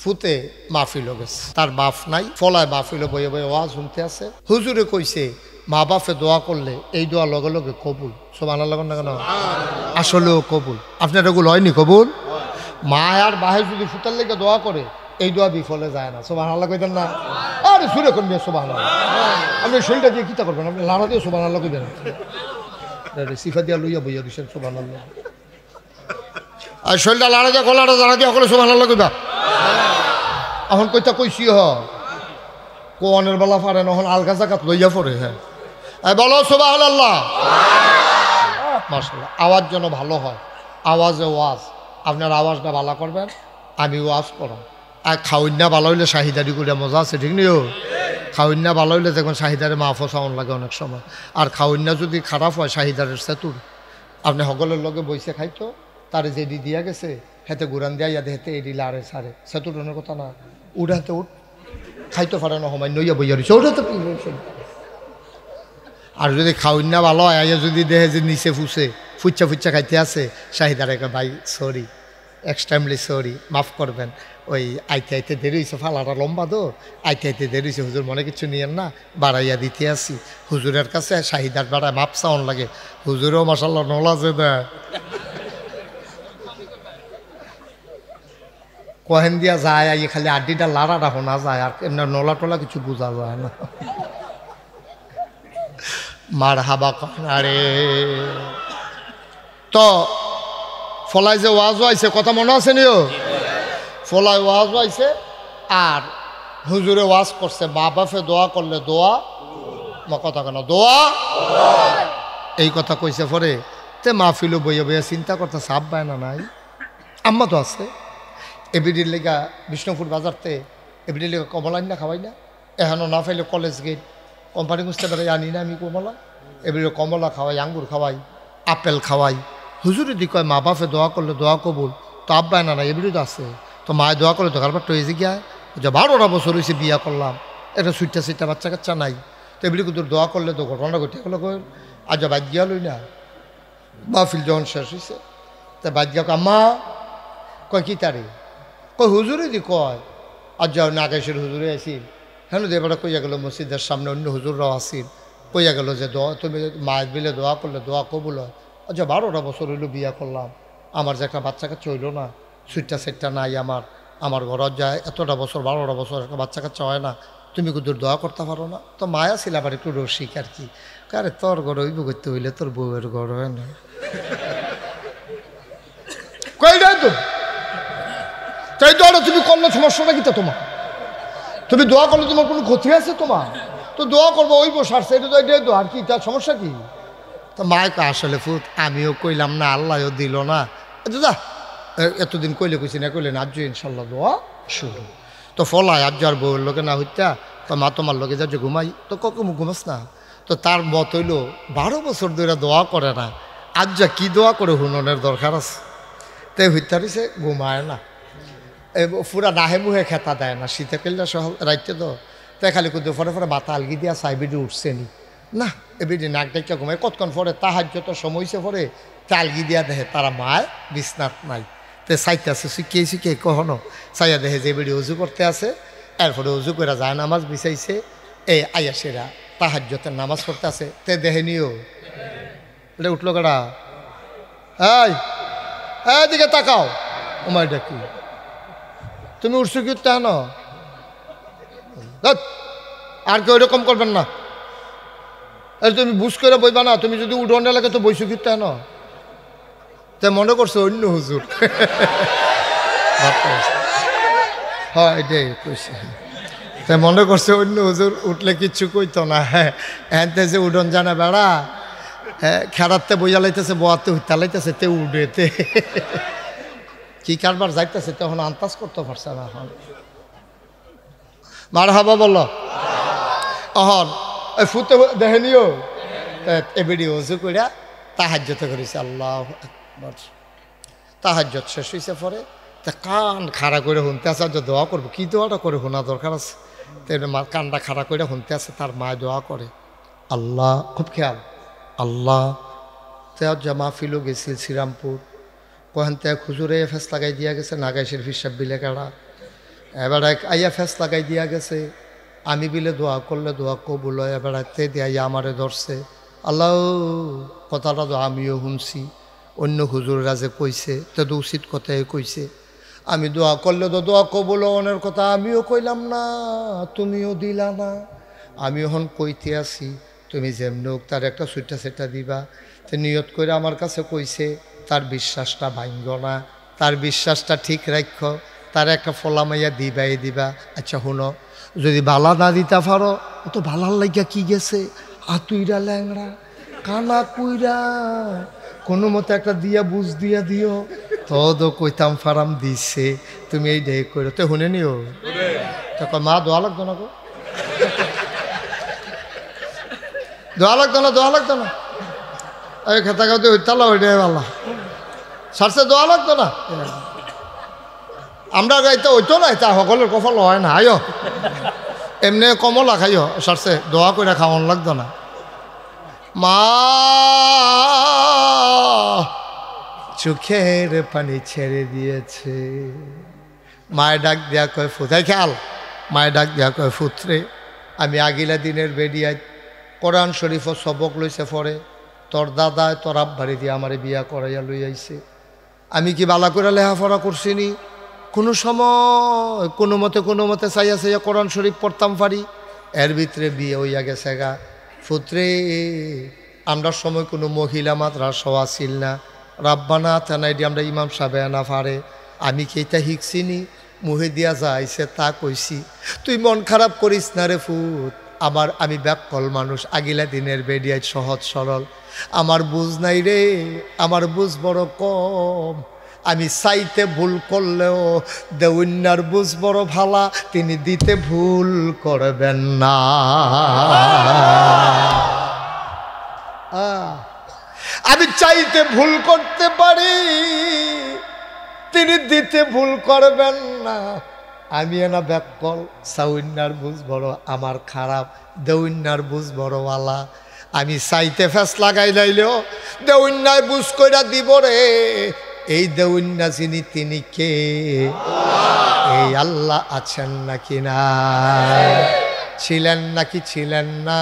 ফুতে মাহফিল গেছে, তার বাপ নাই, ফলায় মাহফিল বয়ে বয়ে ওয়াজ শুনতে আছে। হুজুরে কইছে মা বাপে দোয়া করলে এই দোয়া লগে লগে কবুল। সুবহানাল্লাহ না কেন? আসলেও কবুল। আপনার এগুলো হয়নি কবুল? মা আর বাহে যদি ফুটার লেগে দোয়া করে এই দোয়া বিফলে যায় না। সুবহানাল্লাহ কইতেন না? আরে সুরে করবেন সুবহানাল্লাহ। আপনি শরীরটা দিয়ে কিতা করবেন? আপনি লাড়া দিয়ে সুবহানাল্লাহ কইবেন, সিফা দিয়া লইয়া বইয়া দিচ্ছেন সুবহানাল্লাহ। আর শরীরটা লাড়া দিয়া গলাটা জানা দিয়া সকলে সুবহানাল্লাহ কইবা। এখন কইতা কইছি কোয়ানের বেলা পারে নহন আলগা জাকাত লইয়া পড়ে। হ্যাঁ বলো সুবহানাল্লাহ। মাশাআল্লাহ। আওয়াজ যেন ভালো হয়, আওয়াজে ওয়াজ। আপনার আওয়াজটা ভালো করবেন, আমি ওয়াজ করাম। আর খাওয়াইনা ভালো হইলে শাহিদারি করে মজা আছে, ঠিক নিও? খাওয়াইনা ভালো হইলে দেখুন শাহিদারে মাফও সাউন্ড লাগে অনেক সময়। আর খাওয়াইনা যদি খারাপ হয় শাহিদারের সেতুর, আপনি সকলের লগে বইসে খাইতো, তারে যেডি দিয়া গেছে হেতে গুরান দিয়া ইয়াদে হেতে এডি লারে সারে সেতুটনের কথা না, উড়াতে উঠ খাইতে পারে না সময় নইয়া বইয়া রয়েছে ওটাতে। আর যদি খাওয়াইনা ভালো হয় আইয়া যদি দেহে যে নিচে ফুচ্চা ফুচ্চা খাইতে আছে, শাহিদারে ভাই সরি, এক্সট্রিমলি সরি, মাফ করবেন, ওই আইতে আইতে দেরি হয়েছে, ফালাটা লম্বা তো, আইতে আইতে দেরি হয়েছে, হুজুর মনে কিছু নিয়েন না, বাড়াইয়া দিতে আসি। হুজুরের কাছে শাহিদার বাড়ায় মাপ চাউন লাগে, হুজুরেও মাশাআল্লাহ নলা যে দেয় কহেন দিয়া যায়, আই খালি আড্ডিটা লাড়াটা শোনা যায়, আর এমনি নলা টলা কিছু বোঝা যায় না। মার হাবা কন। আরে তো ফলাই যে ওয়াজ আইছে কথা মনে আছে নিও? ফলাই ওয়াজ আইছে আর হুজুরে ওয়াজ করছে মা বাপে দোয়া করলে দোয়া কথা কেন দোয়া, এই কথা কইছে পরে তে মাহফিলও বইয়া বইয়া চিন্তা করতে সাপ পায় না নাই। আম্মা তো আছে এবিডির লেগা বিষ্ণুপুর বাজারতে, এবিডির লেগা কমলা না খাওয়াই না, এখনও না পাইলে কলেজ গেট কোম্পানি বুঝতে পারে আনি না আমি কমলা, এবিডি কমলা খাওয়াই, আঙ্গুর খাওয়াই, আপেল খাওয়াই। হুজুরে দি কয় মা বাপে দোয়া করলে দোয়া কবুল, তো আব্বায় না এবিডি তো আছে, তো মায়ে দোয়া করলে তো কারবার তো হয়েছে গিয়া যে 12টা বছর হয়েছে বিয়া করলাম, এটা সুইটা বাচ্চা কাচ্চা নাই, তো এবিডি কিন্তু দোয়া করলে তো ঘটনা ঘটে গেলো। আজ বাদ গিয়া লই না মাহফিল যখন শেষ হয়েছে তা বাদ গিয়া আম্মা কয় কি তারে কয় হুজুরে দি কয় আজ যাও নাগেশের হুজুরে আসিল, হ্যাঁ এবারে কইয়া গেল মসজিদের সামনে অন্য হুজুররাও আসিল, কইয়া গেল যে দোয়া তুমি মায়ের বিলে দোয়া করলে দোয়া কবুল হয়। আচ্ছা 12টা বছর হইলো বিয়া করলাম, আমার যে একটা বাচ্চা কাচ্চা হইল না, সুইটটা নাই আমার ঘরত যায় এতটা বছর 12টা বছর একটা বাচ্চা কাচ্চা হয় না, তুমি কিন্তু দোয়া করতে পারো না? তো মায়া ছিল আবার একটু রসিক আর কি, আরে তোর ঘর হইব করতে হইলে তোর বউয়ের ঘর হয় না, কইডাই তো তাই দোয়াটা তুমি করলে সমস্যাটা কি? তোমার তুমি দোয়া করলে তোমার কোনো ক্ষতি আছে? তোমার তো দোয়া করবো ওই বসারছে, এটা তো এটাই দোয়া, আর কি তার সমস্যা কি? তো মায়কে আসলে ফুট আমিও কইলাম না, আল্লাহও দিল না, যা এতদিন কইলে কইছি না কইলে না, আজ ইনশাল্লাহ দোয়া শুরু। তো ফলায় আজ আর বউয়ের লোকে না হইতা, তো মা তোমার লোকে যা যে ঘুমাই, তো কখন ঘুমাস না? তো তার মত হইল 12 বছর ধরে দোয়া করে না, আজ যা কি দোয়া করে হুননের দরকার আছে, তাই হইতে পারিছে ঘুমায় না, পুরা নাহে মুহে খেতা দেয় না, শীতে কেললে সহ রাইতে তো তাই খালি কিন্তু ফরে ফরে মাথা আলগি দিয়া সাইবিডি উঠছে নি না, এবিডি নাক ডাইকা ঘুমায়, কতক্ষণ পরে তাহার যত সময়ছে পরে তালগি দিয়া দেখে তারা মায় বিছনাত নাই, তো চাইতে আছে শিখিয়ে কখনো চাইয়া দেখে যে এবিডি উজু করতে আছে, এরপরে উজু করে যায় নামাজ বিছাইছে, এই আয়াসেরা তাহার যত নামাজ পড়তে আছে, তে দেখে নিও এটা উঠলো কারা, এই দিকে তাকাও, ওমাই ডাকি তুমি উঠছো কি তেন, আর কেউ এরকম করবেন না, তুমি বুঝ করে বইবা না, তুমি যদি উঠোনে লাগে তো বইছো কি তেন, তে মনে করছো অন্য হুজুর, হ্যাঁ এটাই কইছে, তাই মনে করছে অন্য হুজুর উঠলে কিচ্ছু কইতো না, হ্যাঁ যে উঠোন জানা বেড়া, হ্যাঁ খেড়াতে বইয়া লাইতেছে, বোয়াতে হইতা লাইতেছে, তে উঠেতে কি কারবার যাইতেছে তখন আন্দাজ করতে পারছে না। এখন মারহাবা বলো অহন ওই ফুতে দেখে নিও, এবিডি ওযু কইরা তাহাজ্জুদ করেছে, আল্লাহু আকবার, তাহাজ্জুদ শেষ হইছে পরে তা কান খাড়া করে শুনতে আছে, যে দোয়া করবো কি দোয়াটা করে শোনা দরকার আছে, তাই কানটা খাড়া করে শুনতে আছে, তার মায় দোয়া করে আল্লাহ, খুব খেয়াল আল্লাহ, তে মাহফিলও গেছিল শ্রীরামপুর, কহেন তে খুজুরে ফেস লাগাই দিয়া গেছে, নাগাইশের হিসাব বিলে কাড়া, এবার এক আইয়া ফেস লাগাই দিয়া গেছে, আমি বিলে দোয়া করলে দোয়া কবুল হয়। এবার তে দিয়ে আইয়া আমারে ধরছে। আল্লাহ, কথাটা তো আমিও শুনছি, অন্য হুজুররা যে কইছে তো উচিত কথাই কইছে। আমি দোয়া করলে তো দোয়া কবুল হওয়ার কথা আমিও কইলাম না, তুমিও দিলা না। আমি এখন কইতে আছি, তুমি যেমনি হোক তার একটা সুইটা সেটা দিবা। তো নিয়ত করে আমার কাছে কইছে, তার বিশ্বাসটা ভাঙ্গ না, তার বিশ্বাসটা ঠিক রাখ, তার একটা ফলামাইয়া দিবাই দিবা। আচ্ছা শুনো, যদি বালা না দিতে পারো, ও তো বালার লাগিয়া কি গেছে, আতুইরা ল্যাংড়া কানা কুইরা কোনো মতো একটা দিয়া বুঝ দিয়া দিও। তো কইতাম ফারাম দিছে, তুমি এই ডে করো। তো শুনে নিও, তো মা দোয়া লাগতো না গো, দোয়া লাগতো না, দোয়া লাগতো না। এই খেতা খাতে ওইতালা ওইটাই ভালো, সারছে দোয়া লাগতো না। আমরা গাইতে ওইতো না, তা সকলের কফল হয় না। আয়ো এমনি কমলা খাইও, সারছে দোয়া করে খাওয়ান লাগতো না। মা চোখের পানি ছেড়ে দিয়েছে। মায়ের ডাক দেয়া কয় ফুতাই খেয়াল, মায়ের ডাক দেয়া কয় ফুতরে, আমি আগিলা দিনের বেডিয়ায় কোরআন শরীফ ও সবক লইছে পরে, তোর দাদায় তোর আব্বারে দিয়ে আমারে বিয়া করাইয়া লই আইছে। আমি কি বালা করে লেখাপড়া করছিনি? কোনো সময় কোনো মতে চাইয়া চাইয়া কোরআন শরীফ পড়তাম পারি, এর ভিতরে বিয়ে হইয়া গেছে গা। ফুতরে, আমরা সময় কোনো মহিলা মাদ্রাসাও আসিল না, রাব্বানা থানাইডি আমরা ইমাম সাহেব না পারে। আমি কি এটা শিখছিনি? মুহে দিয়া যাইছে তা কইছি। তুই মন খারাপ করিস না রে ফুত, আমি ব্যাকল মানুষ, আগিলা দিনের বেডিয়ায় সহজ সরল, আমার বুঝ নাই রে, আমার বুঝ বড় কম। আমি চাইতে ভুল করলেও দেউন্যার বুঝ বড় ভালা, তিনি দিতে ভুল করবেন না। আমি চাইতে ভুল করতে পারি, তিনি দিতে ভুল করবেন না। আমি না ব্যাকল, সাউন্যার বুঝ বড় আমার খারাপ, দেউন্যার বুঝ বড় ওয়ালা। আমি চাইতে ফেস লাগাই লাইলেও দেউন্যায় বুঝ কইরা দিব রে। এই দেউন্যা যিনি তিনি কে? এই আল্লাহ আছেন নাকি না? ছিলেন নাকি ছিলেন না?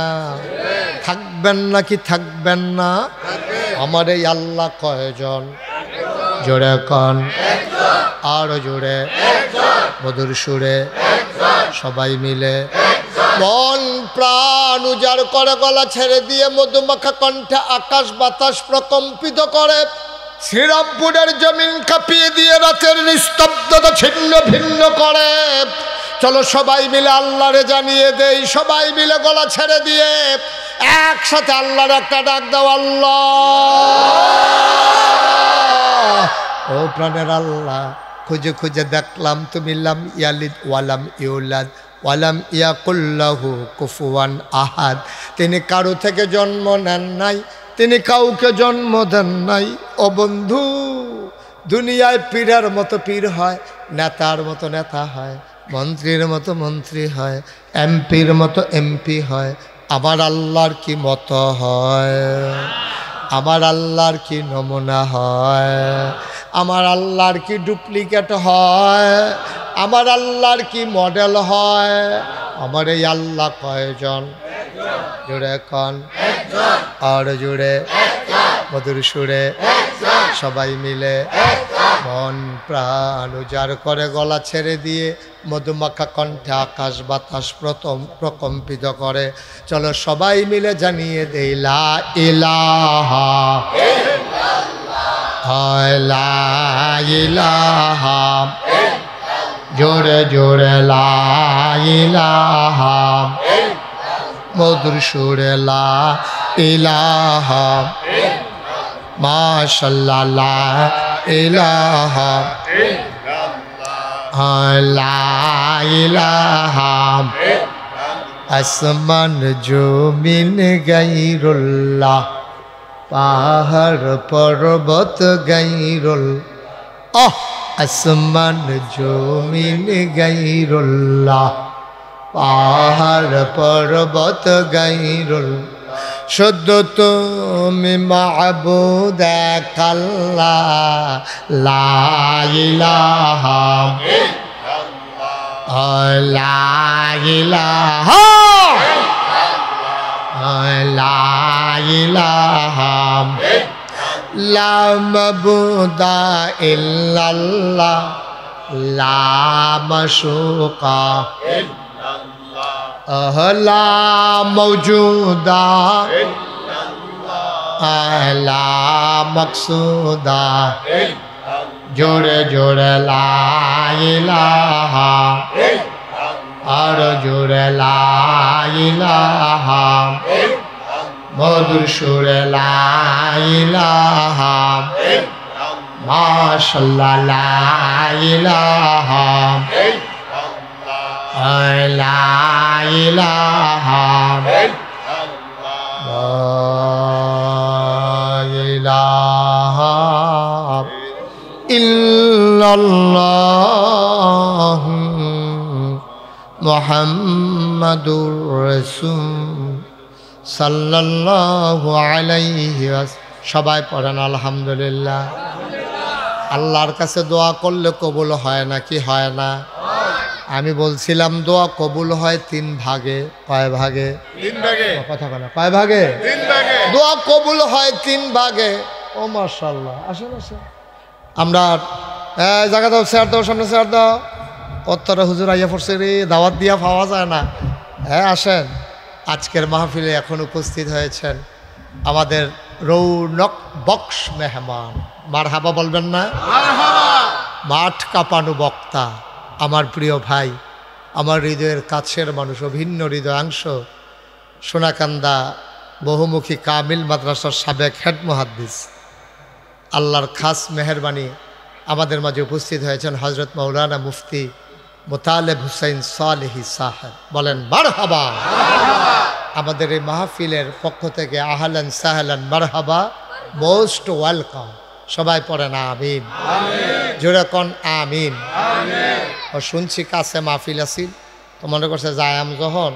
থাকবেন নাকি থাকবেন না? আমার এই আল্লাহ কয়জন? জোরে কন, আরো জোরে, মধুর সুরে, সবাই মিলে মন প্রাণ উজাড় করে গলা ছেড়ে দিয়ে মধুমাখা কণ্ঠে আকাশ বাতাস প্রকম্পিত করে, শ্রীরামপুরের জমিন কাঁপিয়ে দিয়ে রাতের নিস্তব্ধতা ছিন্ন ভিন্ন করে। চলো সবাই মিলে আল্লাহরে জানিয়ে দেই, সবাই মিলে গলা ছেড়ে দিয়ে একসাথে আল্লাহর একটা ডাক দাও, আল্লাহ। ও প্রাণের আল্লাহ, খুঁজে খুঁজে দেখলাম তুমি লাম ইয়ালিদ ওয়ালাম ইউলাদ ওয়ালাম ইয়াকুল্লাহু কুফুয়ান আহাদ। তিনি কারো থেকে জন্ম নেন নাই, তিনি কাউকে জন্ম দেন নাই। ও বন্ধু, দুনিয়ায় পীরের মতো পীর হয়, নেতার মতো নেতা হয়, মন্ত্রীর মতো মন্ত্রী হয়, এমপির মতো এমপি হয়। আমার আল্লাহর কি মতো হয়? আমার আল্লাহর কি নমুনা হয়? আমার আল্লাহর কি ডুপ্লিকেট হয়? আমার আল্লাহর কি মডেল হয়? আমার এই আল্লাহ কয়জন? জুড়ে কন, আর জুড়ে, মধুর সুরে, সবাই মিলে মন প্রাণ উজাড় করে গলা ছেড়ে দিয়ে মধুমাখা কণ্ঠে আকাশ বাতাস প্রকম্পিত করে। চলো সবাই মিলে জানিয়ে দেই লা ইলাহা ইল্লাল্লাহ, লা ইলাহা, জোরে জোরে লা ইলাহা, মধুর সুরে লা ইলাহা, মাশাআল্লাহ লা ইলাহা লা ইলাহা, আসমান জমিন গায়রুল্লাহ, পাহাড় পর্বত গায়রুল্লাহ, আসমান জমিন গায়রুল্লাহ, পাহাড় পর্বত গায়রুল্লাহ। শুধু তুমি মাবুদ এক আল্লাহ, লা ইলাহা লা ইলাহা লা ইলাহা লা মাবুদা ইল্লাল্লাহ লা মাশুকা ইল্লাল্লাহ লা মাওজুদা ইল্লাল্লাহ লা মাকসুদা জোরে জোরে লা ইলাহা আর জোরে লা ইলাহা মধুর সুরে লা ইলাহা মাশাআল্লাহ লা ইলাহা লা ইলাহা লা ইলাহা ইল্লাল্লাহ মুহাম্মাদুর রাসূল সাল্লাল্লাহু আলাইহি সবাই পড়েন আলহামদুলিল্লাহ। আল্লাহর কাছে দোয়া করলে কবুল হয় না কি হয় না? আমি বলছিলাম দোয়া কবুল হয় 3 ভাগে। কয় ভাগে? 3 ভাগে। কথা বলে কয় ভাগে? 3 ভাগে। দোয়া কবুল হয় 3 ভাগে। ও মাশাআল্লাহ, আসেন আসেন। আমরা জায়গা দাও, স্যার দাও, সামনে স্যার দাও। কতটা হুজুর আইয়া পড়ছে রে, দাওয়াত দিয়া পাওয়া যায় না। হ্যাঁ আসেন। আজকের মাহফিলে এখন উপস্থিত হয়েছেন আমাদের রৌনক বক্স মেহমান। মারহাবা বলবেন না? মারহাবা। মাঠ কাঁপানো বক্তা, আমার প্রিয় ভাই, আমার হৃদয়ের কাছের মানুষ, অভিন্ন হৃদয়াংশ, সোনাকান্দা বহুমুখী কামিল মাদ্রাসার সাবেক হেড মুহাদ্দিস, আল্লাহর খাস মেহরবানি আমাদের মাঝে উপস্থিত হয়েছেন হজরত মৌলানা মুফতি মোতালেব হুসাইন সালেহি সাহেব। বলেন মারহাবা। আমাদের এই মাহফিলের পক্ষ থেকে আহলান সাহলান মারহাবা, মোস্ট ওয়েলকাম। সবাই পড়েন আমিন, জোরে কোন আমিন। ও শুনছি কাছে মাহফিল আসিল তো মনে করছে যায়াম যখন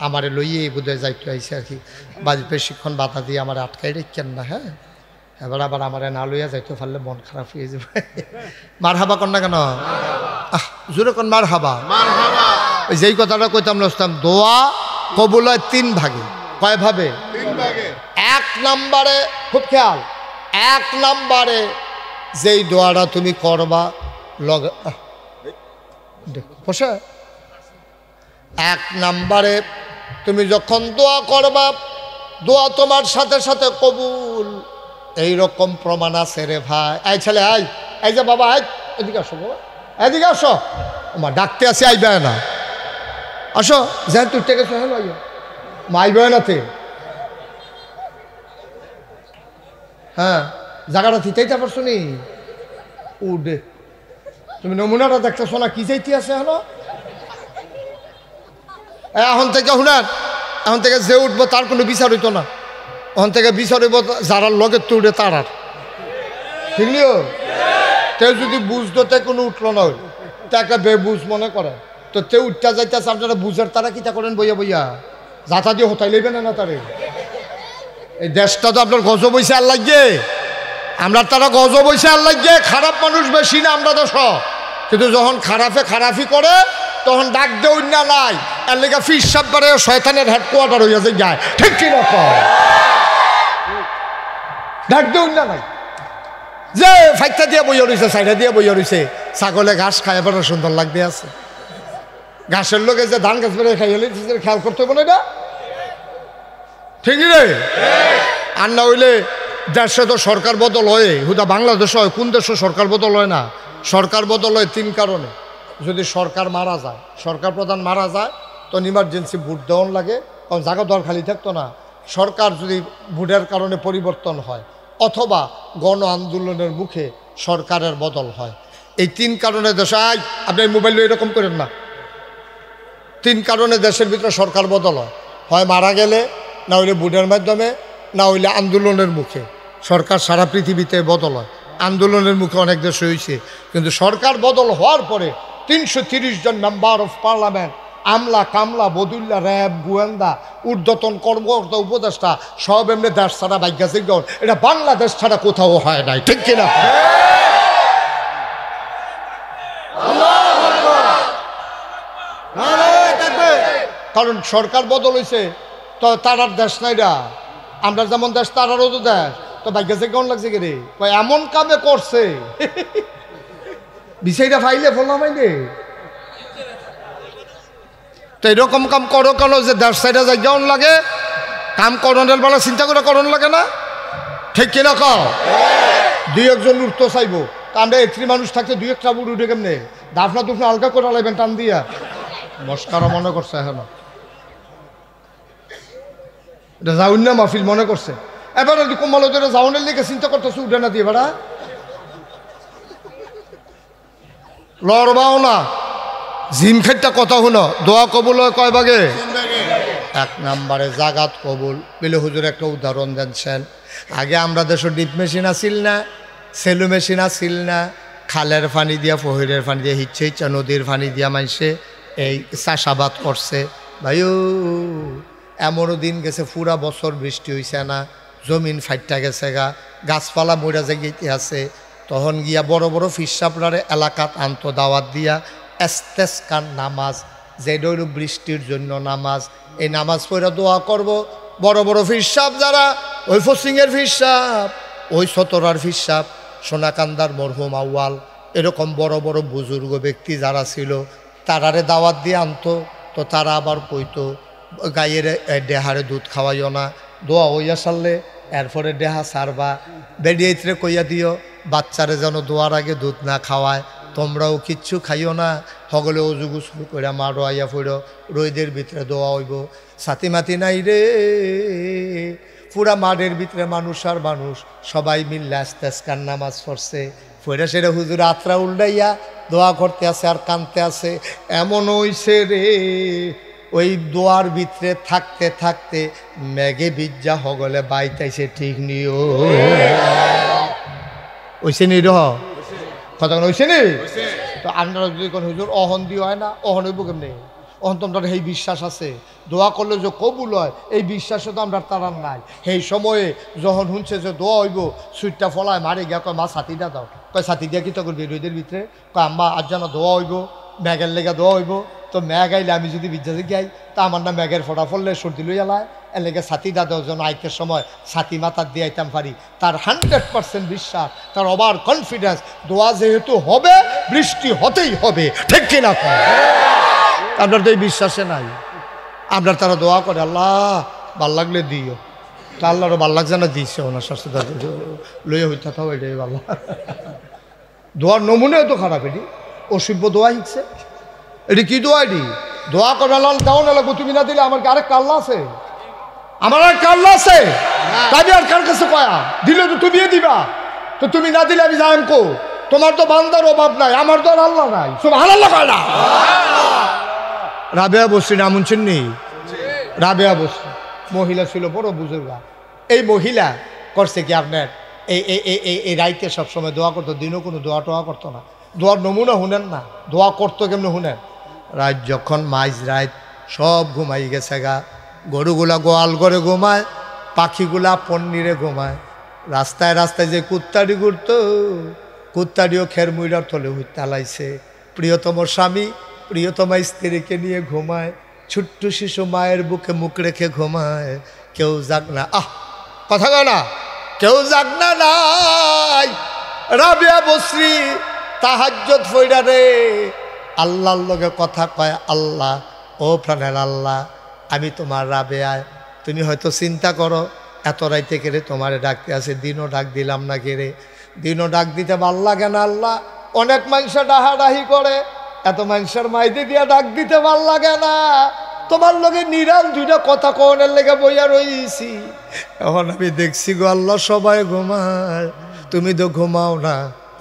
আমারে লইয়েই বোধহয় যাইতে আইসে আর কি, বাজি বেশিক্ষণ বাধা দিয়ে আমার আটকাই রেখেন না। হ্যাঁ এবার আবার আমারে না লইয়া যাইতে পারলে মন খারাপ হয়ে যাবে। মার হাবা কন না কেন? জোরে কোন মার হাবা। ওই যেই কথাটা কইতাম নস্তাম, দোয়া কবুল হয় 3 ভাগে। কয় ভাবে? 3 ভাগে। 1 নম্বরে খুব খেয়াল, 1 নম্বরে যেই দোয়াটা তুমি করবা লগে বসে, 1 নম্বরে তুমি যখন দোয়া করবা দোয়া তোমার সাথে সাথে কবুল, এইরকম প্রমাণ আছে রে ভাই। এই ছেলে আই, এই যে বাবা আই, এদিকে আসো বাবা, এদিকে আসো, আমার ডাকতে আসি আইবে না, আসো যেন তুই টেকে হ্যালো আইয়া মাইবে নাতে। হ্যাঁ জায়গাটা থিতাইতে পারছো নি? উডে তুমি নমুনাটা দেখতেছো না কি চাইতে আছে হলো? এখন থেকে শুনেন, এখন থেকে যে উঠবো তার কোনো বিচার হইতো না, ওখান থেকে বিচার হইব যারার লগে তো উঠে তারার। ঠিক নিও তে যদি বুঝতো তে কোনো উঠলো না, হই তে একটা বেবুঝ মনে করে তো তে উঠতে যাইতেছে। আপনারা বুঝার তারা কিতা করেন বইয়া বইয়া যাতা দিয়ে হতাই লইবেন না তারে। এই দেশটা তো আপনার গজব হইছে আর লাগে, আমরা তারা গজব হইছে আর লাগে। খারাপ মানুষ বেশি না আমরা দেশ, কিন্তু যখন খারাপি করে তখন ডাক দেউ না নাই, এর লেগে ফিস সাববারে শয়তানের হেডকোয়ার্টার হইয়া যায়। ঠিক কি না? ডাক দেউ না নাই, যে ফাইটটা দিয়ে বইয়া রয়েছে, সাইডা দিয়ে বইয়া রয়েছে, ছাগলে ঘাস খায় এবার সুন্দর লাগতে আছে। ঘাসের লোকে যে ধান গাছ বেড়ে খাইলে খেয়াল করতে হবে না, এটা ঠিক রে? আর না হইলে দেশে তো সরকার বদল হয়, হুদা বাংলাদেশ হয়, কোন দেশে সরকার বদল হয় না? সরকার বদল হয় 3 কারণে। যদি সরকার মারা যায়, সরকার প্রধান মারা যায়, তখন ইমার্জেন্সি ভোট দেওয়ান লাগে, কারণ জায়গা দর খালি থাকতো না। সরকার যদি ভোটের কারণে পরিবর্তন হয়, অথবা গণ আন্দোলনের মুখে সরকারের বদল হয়। এই 3 কারণে দেশে আপনি মোবাইল এরকম করেন না, 3 কারণে দেশের ভিতরে সরকার বদল হয়। হয় মারা গেলে, না হইলে ভোটের মাধ্যমে, না হইলে আন্দোলনের মুখে। সরকার সারা পৃথিবীতে বদল হয়, আন্দোলনের মুখে অনেক দেশে হয়েছে। কিন্তু সরকার বদল হওয়ার পরে 330 জন মেম্বার অফ পার্লামেন্ট, আমলা কামলা বদুল্লা, র্যাব, গোয়েন্দা, ঊর্ধ্বতন কর্মকর্তা, উপদেষ্টা সব এমনি দেশ ছাড়া বাইগাছে। এটা বাংলাদেশ ছাড়া কোথাও হয় নাই, ঠিক কিনা? কারণ সরকার বদল হয়েছে, তো তারার দেশ নাইরা, আমরা যেমন দেশ তারারও তো দেশ, তো ভাগ্যে কেমন লাগছে কি রে, এমন কামে করছে বিষয়টা ফাইলে ফোলা মাইলে। তো এরকম কাম করো কেন যে দেশ সাইডে যাই কেমন লাগে, কাম করণের বেলা চিন্তা করে করণ লাগে না, ঠিক কিনা কও? দুই একজন উঠতে চাইবো, আমরা একটি মানুষ থাকতে দুই একটা বুড় উঠে কেমনে দাফনা দুফনা হালকা করে লাগবেন টান দিয়া, মস্কারা মনে করছে এখন এটা যাউন না মাহফিল মনে করছে। এবার কোমল যাওনের লেগে চিন্তা করতেছে উঠে না দিয়ে বেড়া লড়বাও না। জিম খেটটা কথা শুনো, দোয়া কবুল হয় কয় ভাগে? এক নম্বরে জাগাত কবুল পেলে হুজুর একটা উদাহরণ দিচ্ছেন। আগে আমরা দেশে ডিপ মেশিন আসিল না, সেলু মেশিন আসিল না, খালের পানি দিয়া ফহিরের পানি দিয়া হিচ্ছে ইচ্ছা নদীর পানি দিয়া মাইসে এই চাষাবাদ করছে। ভাইও এমনও দিন গেছে পুরা বছর বৃষ্টি হইছে না, জমিন ফাইটটা গেছে গা, গাছপালা মরা জায়গাতে আছে, তখন গিয়া বড় বড় ফিসাবরারে এলাকাত আন্ত দাওয়াত দিয়া এস্তেস্কার নামাজ, যে ডৈর বৃষ্টির জন্য নামাজ, এই নামাজ পড়া দোয়া করব। বড় বড় ফিসাব যারা, ওই ফসিংয়ের ফিসাব, ওই সতরার ফিসাব, সোনাকান্দার মরহুম আউয়াল, এরকম বড় বড় বুজুর্গ ব্যক্তি যারা ছিল তারারে দাওয়াত দিয়ে আনতো। তো তারা আবার কইতো গাইয়ের ডেহারে দুধ খাওয়াইও না, দোয়া হইয়া সারলে এরপরে ডেহা সারবা, বেডিয়েতরে কইয়া দিও বাচ্চারে যেন দোয়ার আগে দুধ না খাওয়ায়, তোমরাও কিচ্ছু খাইও না, হগলে অজু গুসল করে মারো আইয়া ফইরো, রইদের ভিতরে দোয়া হইব। সাথী মাতি নাই রে, পুরা মাঠের ভিতরে মানুষ আর মানুষ সবাই মিললে আস্তে আস্তে নামাজ পড়ছে, ফইরা সেটা হুজুর আত্রা উল্টাইয়া দোয়া করতে আছে আর কানতে আছে। এমন হইছে রে, ওই দোয়ার ভিতরে থাকতে থাকতে মেঘে বিজ্জা হগলে বাইতাইছে, ঠিক নিও ওইসে নি রহ কথা হইছে নি। তো আপনারা যদি কোন হুজুর অহন দিয়ে হয় না, অহন হইব কেমনি? অহন তো আমরা এই বিশ্বাস আছে দোয়া করলে যে কবুল হয়, এই বিশ্বাসে তো আমরা তারার নাই। সেই সময়ে যখন শুনছে যে দোয়া হইব, সুইটটা ফলায় মারে গিয়া কয় মা ছাতিটা দাও, কয় ছাতি দিয়া কি তো করবি রোদের ভিতরে, কয় আম্মা আজ যেন দোয়া হইব, ম্যাগের লেগে দোয়া হইব। তো ম্যাগ আইলে আমি যদি বিদ্যাতে গাই, তা আমার না ম্যাগের ফটা ফললে সর্দি লইয়া লায়, এর লেগে ছাতিটা দেওয়ার জন্য আইতের সময় ছাতি মাথার দিয়ে আইতাম পারি। তার 100% বিশ্বাস, তার ওভার কনফিডেন্স, দোয়া যেহেতু হবে বৃষ্টি হতেই হবে, ঠিক কিনা? আপনার তো এই বিশ্বাসে নাই। আপনার তারা দোয়া করে আল্লাহ ভাল লাগলে দিও, তা আল্লাহরও ভাল লাগছে না দিচ্ছে, ওনার স্বাস্থ্য লইয়া হইতে থাও, এটাই ভালো। দোয়ার নমুনাও তো খারাপ, এটি অসভ্য দোয়া শিখছে। এটি কি দোয়া? এটি দোয়া করে লাল দাও না লাগবো, তুমি না দিলে আমার কি আরেক কাল্লা আছে? আমার আর কাল্লা আছে, তাই আর কার কাছে কয়া দিলে তো তুমিও দিবা, তো তুমি না দিলে আমি যাই কো? তোমার তো বান্দার অভাব নাই, আমার তো আর আল্লাহ নাই। সুবহানাল্লাহ কয় না? রাবেয়া বসরি নাম শুনছেন নি? রাবেয়া বসরি মহিলা ছিল, বড় বুজুর্গা। এই মহিলা করছে কি আপনার এই রাইতে সবসময় দোয়া করতো, দিনও কোনো দোয়া টোয়া করতো না। দোয়ার নমুনা শুনেন না, দোয়া করতো কেমনি শুনেন। রাত যখন মাইজ রাত সব ঘুমাই গেছে গা, গরুগুলা গোয়াল করে ঘুমায়, পাখিগুলা পন্নিরে ঘুমায়, রাস্তায় রাস্তায় যে কুত্তাড়ি ঘুরতো, কুত্তাড়িও খের মুইরার তলে তালাইছে। প্রিয়তম স্বামী প্রিয়তমা স্ত্রীকে নিয়ে ঘুমায়, ছোট্ট শিশু মায়ের বুকে মুখ রেখে ঘুমায়, কেউ জাগ না। কথা কয় না, কেউ জাগ না নাই। রাবেয়া বসরি তাহাজ্জুদ পইড়া রে আল্লাহর লগে কথা কয়, আল্লাহ ও প্রাণের আল্লাহ, আমি তোমার রাবেয়ায়, তুমি হয়তো চিন্তা করো এত রাইতে কেড়ে তোমারে ডাকতে আছে, দিনও ডাক দিলাম না কেড়ে, দিনও ডাক দিতে ভাল লাগে না আল্লাহ, অনেক মানুষ ডাহাডাহি করে, এত মানুষের মাইতে দিয়া ডাক দিতে ভাল লাগে না, তোমার লগে নিরাল দুইটা কথা কনের লেগে বইয়া রইছি। এখন আমি দেখছি গো আল্লাহ সবাই ঘুমায়, তুমি তো ঘুমাও না।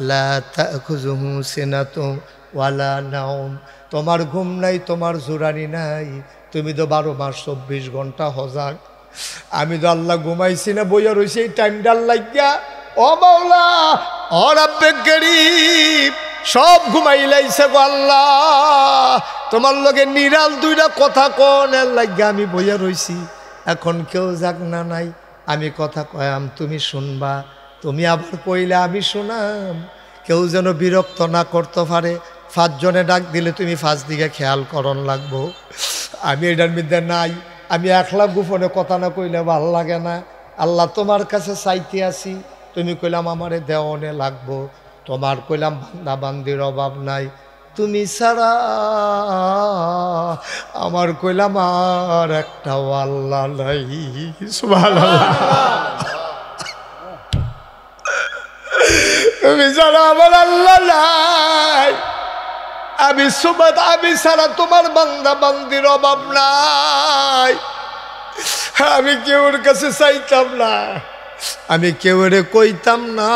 লা তাখুযুহু সিনাতুন ওয়ালা নাওম, তোমার ঘুম নাই, তোমার জোরানি নাই, তুমি তো 12 মাস 24 ঘন্টা হজাক। আমি তো আল্লাহ ঘুমাইছি না, বইয়া রইছি এই টাইমটার লাগিয়া। ও মাওলা ও রাব্বে গরিব, সব ঘুমাইলাইছে গো আল্লাহ, তোমার লগে নিরাল দুইটা কথা কনের লাগিয়া আমি বইয়া রইছি। এখন কেউ যাক না নাই, আমি কথা কয়াম তুমি শুনবা, তুমি আবার কইলে আমি শোনাম, কেউ যেন বিরক্ত না করতে পারে। পাঁচজনে ডাক দিলে তুমি পাঁচ দিকে খেয়াল করন লাগবো। আমি এটার মধ্যে নাই, আমি একলা গোপনে কথা না কইলে ভাল লাগে না। আল্লাহ তোমার কাছে চাইতে আসি, তুমি কইলাম আমারে দেওয়ানে লাগবো, তোমার কইলাম বান্দা বান্দির অভাব নাই, তুমি ছাড়া আমার কইলাম আর একটা আল্লাহ নাই। সুবহানাল্লাহ। তুমি ছাড়া আমার আল্লাহ নাই, আমি সুবাদ, আমি ছাড়া তোমার বান্দা বান্দির অভাব নাই। আমি কেউর কাছে চাইতাম না, আমি কেউরে কইতাম না,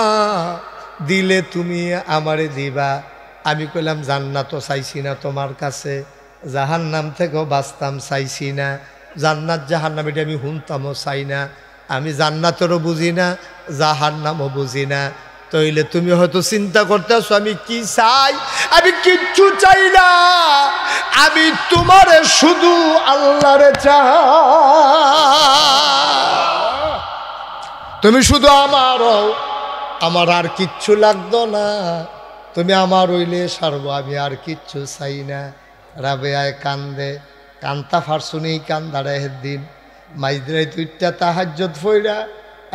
দিলে তুমি আমারে দিবা। আমি কইলাম জান্নাতও চাইছি না তোমার কাছে, জাহান্নাম থেকেও বাঁচতাম চাইছি না, জান্নাত জাহান্নাম এটা আমি শুনতামও চাই না, আমি জান্নাতেরও বুঝি না, জাহান্নামও বুঝি না। তাইলে তুমি হয়তো চিন্তা করতেছো আমি কি চাই, আমি কিচ্ছু চাই না, আমি তোমারে শুধু আল্লাহরে চাই। তুমি শুধু আমার হও, আমার আর কিচ্ছু লাগতো না, তুমি আমার হইলে সারবো, আমি আর কিচ্ছু চাই না। রাবেয়ায় কান্দে, কান্তা ফারসুনি কান্দারে একদিন মাইদ্রাই তুইটা তাহাজ্জুদ ফইরা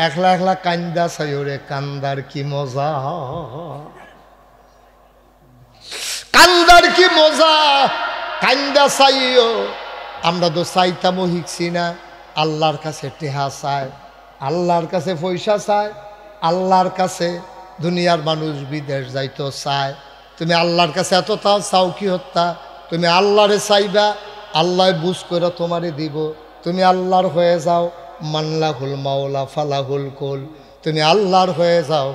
একলা একলা কান্দা চাই, ওরে কান্দার কি মজা, কান্দার কি মজা, কান্দা চাইও। আমরা তো চাইতামও শিখছি না, আল্লাহর কাছে টেহা চায়, আল্লাহর কাছে পয়সা চায়, আল্লাহর কাছে দুনিয়ার মানুষ বিদেশ যাইতো চায়। তুমি আল্লাহর কাছে এত তাও চাও কি হত্যা, তুমি আল্লাহরে চাইবা, আল্লাহ বুঝ করে তোমারে দিব। তুমি আল্লাহর হয়ে যাও, মানলাহুল মাওলা ফালাহুল কুল, তুমি আল্লাহর হয়ে যাও,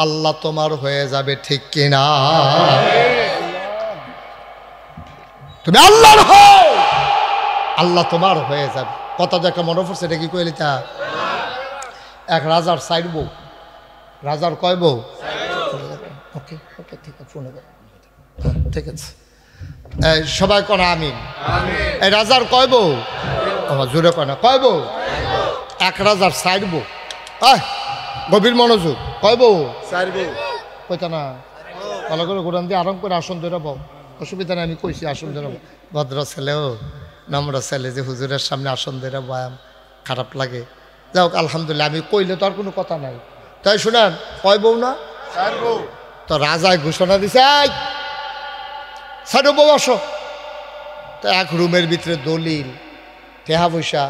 আল্লাহ তোমার হয়ে যাবে, ঠিক কিনা? তুমি আল্লাহর হও, আল্লাহ তোমার হয়ে যাবে। কথা যে একটা মনে পড়ছে, এটা কি কইলি তা? এক রাজার সাইড বউ, রাজার কয় বউ? ওকে ওকে ঠিক আছে, ফোনে ঠিক আছে, সবাই কনা আমিন। এই রাজার কয় বউ? আমার জোরে কয় না, কয় বউ? এক রাজার সাইড বউ। গভীর মনোযোগ, কয় বউ? চার বউ। কইতা না, ভালো করে গোড়ান দিয়ে আরাম করে আসন ধরে বউ, অসুবিধা নেই, আমি কইছি আসন ধরে বউ। ভদ্র ছেলেও নম্র ছেলে যে হুজুরের সামনে আসন ধরে বয়াম, খারাপ লাগে। যাই হোক আলহামদুলিল্লাহ, আমি কইলে তো আর কোনো কথা নাই। তাই শুনেন, কয় বউ না? চার বউ। তো রাজায় ঘোষণা দিছে, সাইড বউ আসো। তো এক রুমের ভিতরে দলিল, টেহা পয়সা,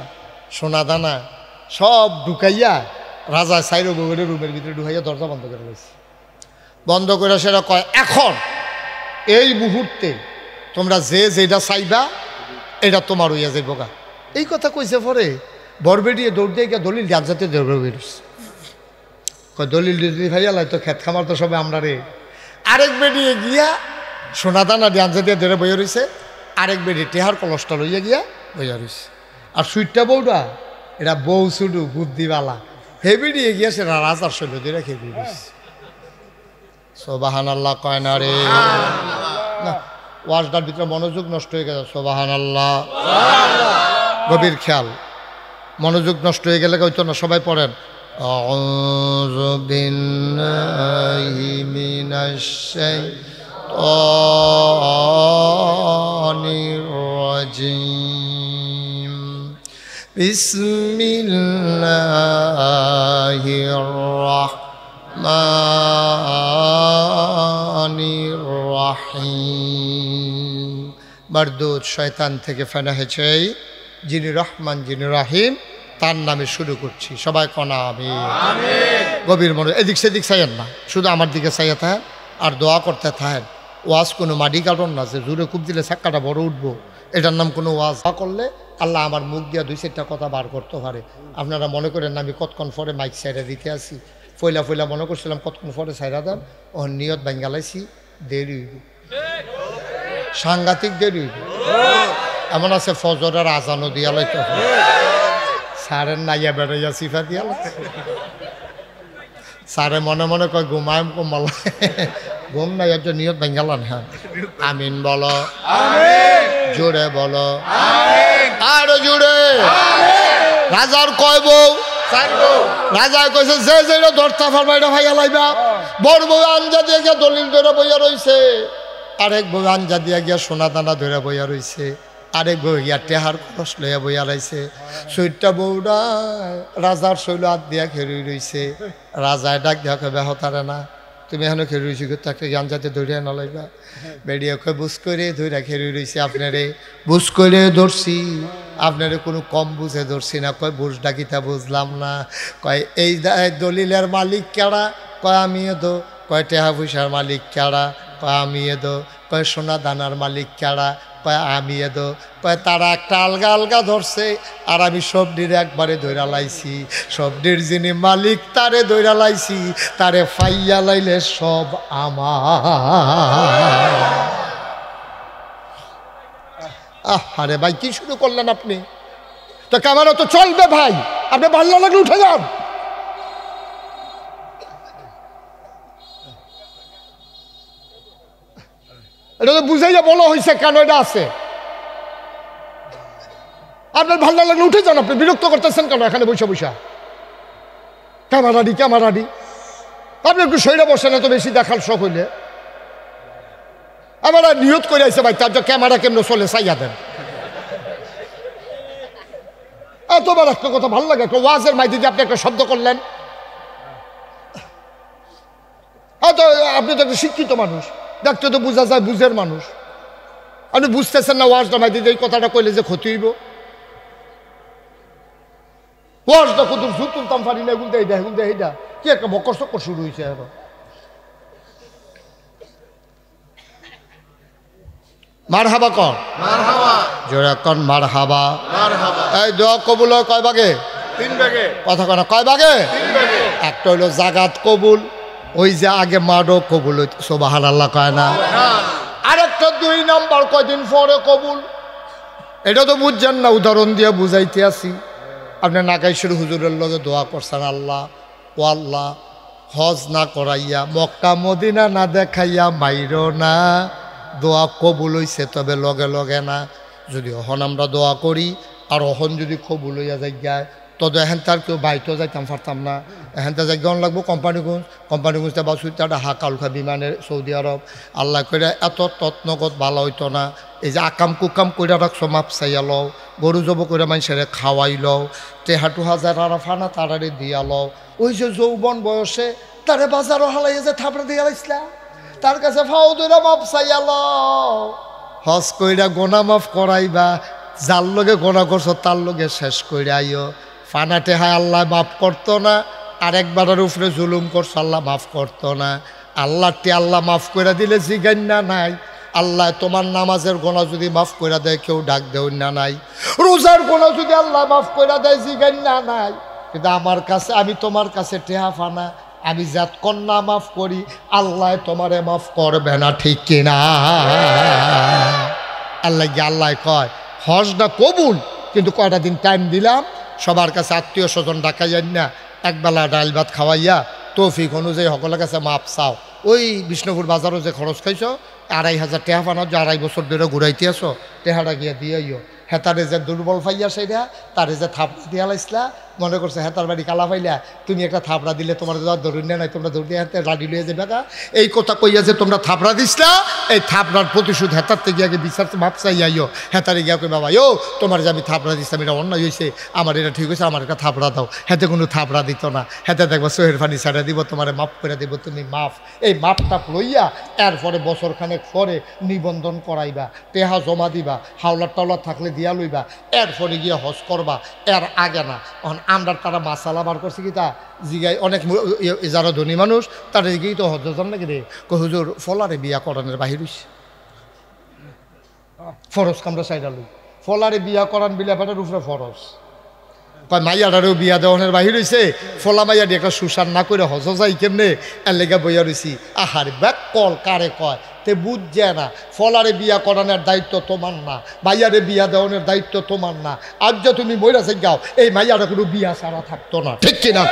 সোনা দানা সব ঢুকাইয়া রাজা সাইড বউয়ের রুমের ভিতরে ঢুকাইয়া দরজা বন্ধ করে রয়েছে। বন্ধ করে সেটা কয়, এখন এই মুহূর্তে তোমরা যে যেটা চাইবা এটা তোমার হইয়া যাইব গা। এই কথা কইছে পরে বরবেডিয়ে দৌড় দিয়ে গিয়া দলিল ডাক জাতীয় দৌড়ে বেরোচ্ছে। কয় দলিল দিদি ভাইয়া লাই তো খেত খামার তো সবে আমরা রে। আরেক বেডিয়ে গিয়া সোনা দানা ডান জাতীয় ধরে বইয়া রয়েছে, আরেক বেডি টেহার কলসটা লইয়া গিয়া বইয়া রয়েছে। আর সুইটটা বউটা এটা বউ শুধু বুদ্ধিওয়ালা, হে বেডিয়ে গিয়া সেটা রাজার শৈল দিয়ে রেখে দিয়ে রয়েছে। সুবহানাল্লাহ কয় না রে? না, ওয়াজটার ভিতরে মনোযোগ নষ্ট হয়ে গেছে। সুবহানাল্লাহ, গভীর খেয়াল, মনোযোগ নষ্ট হয়ে গেলে হয়তো না। সবাই পড়েন, আউযু বিল্লাহি মিনাশ শাইতানির রাজিম, বিসমিল্লাহির রাহমানির রাহিম। মারদুদ শয়তান থেকে ফেনা হয়েছে, যিনি রহমান যিনি রাহিম তার নামে শুরু করছি। সবাই কনা আমিন। গভীর মনে এদিক সেদিক চাইয়েন না, শুধু আমার দিকে চাইয়া থাকেন আর দোয়া করতে থাকেন। ওয়াজ কোনো মাটি কাটন না যে জোরে খুব দিলে চাক্কাটা বড় উঠবো, এটার নাম কোনো ওয়াজ। দোয়া করলে আল্লাহ আমার মুখ দিয়া দুই চারটা কথা বার করতে পারে। আপনারা মনে করেন আমি কতক্ষণ পরে মাইক সাইডে দিতে আসি, ফইলা ফইলা মনে করছিলাম কতক্ষণ পরে সাইডা দেন, ও নিয়ত বাঙ্গালাইছি, দেরি হইব, সাংঘাতিক দেরি হইব। এমন আছে ফজরের আজানও দিয়া লাইতে সারের নাইয়া বেড়াইয়া সিফা দিয়া লাগছে। সারে মনে মনে কয় ঘুমায় কমাল, ঘুম নাই, একটা নিয়ত বাঙ্গালান। হ্যাঁ আমিন বলো, জোরে বলো, আরো জোরে। রাজার কয় বউ? রাজা কইছে যে যেটা ধরতা পারবা এটা ভাইয়া লাইবা। বড় বউ আঞ্জা দিয়ে দলিল ধরে বইয়া রইছে, আরেক বউ আঞ্জা দিয়া গিয়া সোনা দানা ধরে বইয়া রইছে, আরেক বউ গিয়া টেহার খরচ লইয়া বইয়া রইছে। চৈতটা বউরা রাজার শৈল হাত দিয়া খেরুই রইছে। রাজায় ডাক দিয়া কবে হতারে না, তুমি এখনো খেরুই রইছি তাকে আঞ্জাতে ধরিয়া নলাইবা। বেরিয়ে কয় বুঝ করে ধৈরা খেরুই রইছে, আপনারে বুঝ করে ধরছি, আপনারে কোনো কম বুঝে ধরছি না। কয় বুঝ ডাকিতা বুঝলাম না। কয় এই দলিলের মালিক কেডা? কয় আমি এদো। কয় টেহা পয়সার মালিক কেডা? কয় আমি এদো। কয় সোনা দানার মালিক কেডা? কয় আমি এদো। কয় তারা একটা আলগা আলগা ধরছে আর আমি সবডির একবারে ধৈরা লাইছি। সবডির যিনি মালিক তারে ধৈরা লাইছি, তারে ফাইয়া লাইলে সব আমার। আরে ভাই কি শুরু করলেন আপনি? তো ক্যামেরা তো চলবে ভাই, আপনি ভালো লাগলে উঠে যান। এটা তো বুঝাইয়া বলা হয়েছে কেন এটা আছে। আপনার ভালো লাগলে উঠে যান, আপনি বিরক্ত করতেছেন কেন এখানে বসে বসা? ক্যামেরাডি ক্যামেরাডি আপনি একটু সইরা বসেন, এত বেশি দেখার শখ হইলে। আমার নিয়ত করে আইসে ভাই, তার ক্যামেরা কেমন চলে চাইয়া দেন। এতবার একটা কথা ভালো লাগে, একটা ওয়াজের মাইদিতে আপনি একটা শব্দ করলেন। আপনি তো একটা শিক্ষিত মানুষ, দেখতে তো বোঝা যায় বুঝের মানুষ। আপনি বুঝতেছেন না ওয়াজটা মাইদিতে এই কথাটা কইলে যে ক্ষতি হইব। ওয়াজটা কত জুত তুলতাম পারি না, এগুলো এইটা এগুলো এইটা কি একটা বকর চক্কর শুরু হয়েছে। এখন মারহাবা কর, জোরে কন মারহাবা। এই দোয়া কবুল হয় কয় ভাগে? 3 ভাগে। কথা কয় না কয় ভাগে? 3 ভাগে। একটা হইলো জাগাত কবুল, ওই যে আগে মারও কবুল হইতো, সুবহানাল্লাহ কয় না। আরেকটা 2 নাম্বার কয়দিন পরে কবুল। এটা তো বুঝছেন না, উদাহরণ দিয়ে বুঝাইতে আসি। আপনি নাগাইশের হুজুরের লগে দোয়া করছেন, আল্লাহ ও আল্লাহ হজ না করাইয়া মক্কা মদিনা না দেখাইয়া মাইরো না। দোয়া কবুল হইছে, তবে লগে লগে না। যদি অহন আমরা দোয়া করি আর অহন যদি কবুল হইয়া যাই, তবে এখান তার কেউ বাইতো যাইতাম পারতাম না। এখানটা জায়গাও লাগবো কোম্পানিগঞ্জতে বা সুইটাটা হাকালখা বিমানের সৌদি আরব। আল্লাহ করে এত তৎনগত ভালো হইতো না। এই যে আকাম কুকাম কইরা রাখছো মাপ চাইয়া লও, গরু জব করে মানুষের খাওয়াই লও, টেহাটু হাজার আর ফানা তারারে দিয়া লও। ওই যে যৌবন বয়সে তারে বাজারও হালাইয়া যে থাপড়া দিয়া লাইছিলা, তার কাছে ফাও দইরা মাপ চাইয়া লও। হজ কইরা গোনা মাফ করাইবা, যার লগে গোনা করছো তার লগে শেষ কইরা আইও। ফানা টেহায় আল্লাহ মাফ করতো না, আরেকবারের উপরে জুলুম করছো আল্লাহ মাফ করতো না। আল্লাহটি আল্লাহ মাফ করে দিলে জিগান্না নাই। আল্লাহ তোমার নামাজের গোনা যদি মাফ করে দেয় কেউ ডাক দেও না নাই। রোজার গোনা যদি আল্লাহ মাফ করে দেয় জিগান্না নাই। কিন্তু আমার কাছে, আমি তোমার কাছে টেহা ফানা, আমি জাত কন্যা মাফ করি, আল্লাহ তোমারে মাফ করবে না, ঠিক কিনা? আল্লাহ কয় হজটা কবুল, কিন্তু কয়টা দিন টাইম দিলাম। সবার কাছে আত্মীয় স্বজন ডাকাইয়েন না, একবেলা ডাল ভাত খাওয়াইয়া তৌফিক অনুযায়ী সকলের কাছে মাপ চাও। ওই বিষ্ণুপুর বাজারও যে খরচ খাইছো 2500 টেহা পানার যে 2.5 বছর ধরে ঘুরাইতে আসো, টেহাটা গিয়ে দিয়েইও। হেতারে যে দুর্বল পাইয়া সেইটা, তারে যে থাপড়া দিয়া লাইসলা, মনে করছে হেতার বাড়ি কালা পাইলা, তুমি একটা থাপড়া দিলে তোমার ধরুন নাই, তোমরা ধরে দিয়ে হাতে রাডি লইয়া যাবে না। এই কথা কইয়া যে তোমরা থাপড়া দিসলা, এই থাপড়ার প্রতিশোধ হেতার থেকে গিয়ে বিচার মাপ চাইয়াইও। হেতারে গিয়া কই বাবা ও তোমার যে আমি থাপড়া দিচ্ছিলাম এটা অন্যায় হয়েছে, আমার এটা ঠিক হয়েছে, আমার একটা থাপড়া দাও। হেতে কোনো থাপড়া দিত না, হেতে দেখবা সোহের ফানি ছাড়া দিব, তোমার মাফ করে দিব, তুমি মাফ। এই মাপ টাপ লইয়া এরপরে বছরখানেক পরে নিবন্ধন করাইবা, টেহা জমা দিবা, হাওলার টাওলার থাকলে দিয়া লইবা, এরপরে গিয়ে হজ করবা, এর আগে না। আমরা তারা মাসালা বার করছে কি তা জিগাই, অনেক যারা ধনী মানুষ তারা গিয়ে তো হজ যান নাকি রে, হুজুর ফলারে বিয়া করানোর বাহির হইছে, ফরজ কামরা সাইডা লই, ফলারে বিয়া করান বিলাপাটার উপরে ফরজ। কয় মাইয়াটারেও বিয়া দেওয়ানের বাহির হইছে, ফলা মাইয়া দিয়ে একটা সুসার না করে হজ যাই কেমনে, এর লেগা বইয়া রইছি। আহারে ব্যাক কল কারে কয় তে বুঝছে না। ফলারে বিয়া করানোর দায়িত্ব তোমার না, মাইয়ারে বিয়া দেওয়ানোর দায়িত্ব তোমার না। আজ যে তুমি মইরা যাও, এই মাইয়াটা কোনো বিয়া ছাড়া থাকতো না, ঠিক কিনা?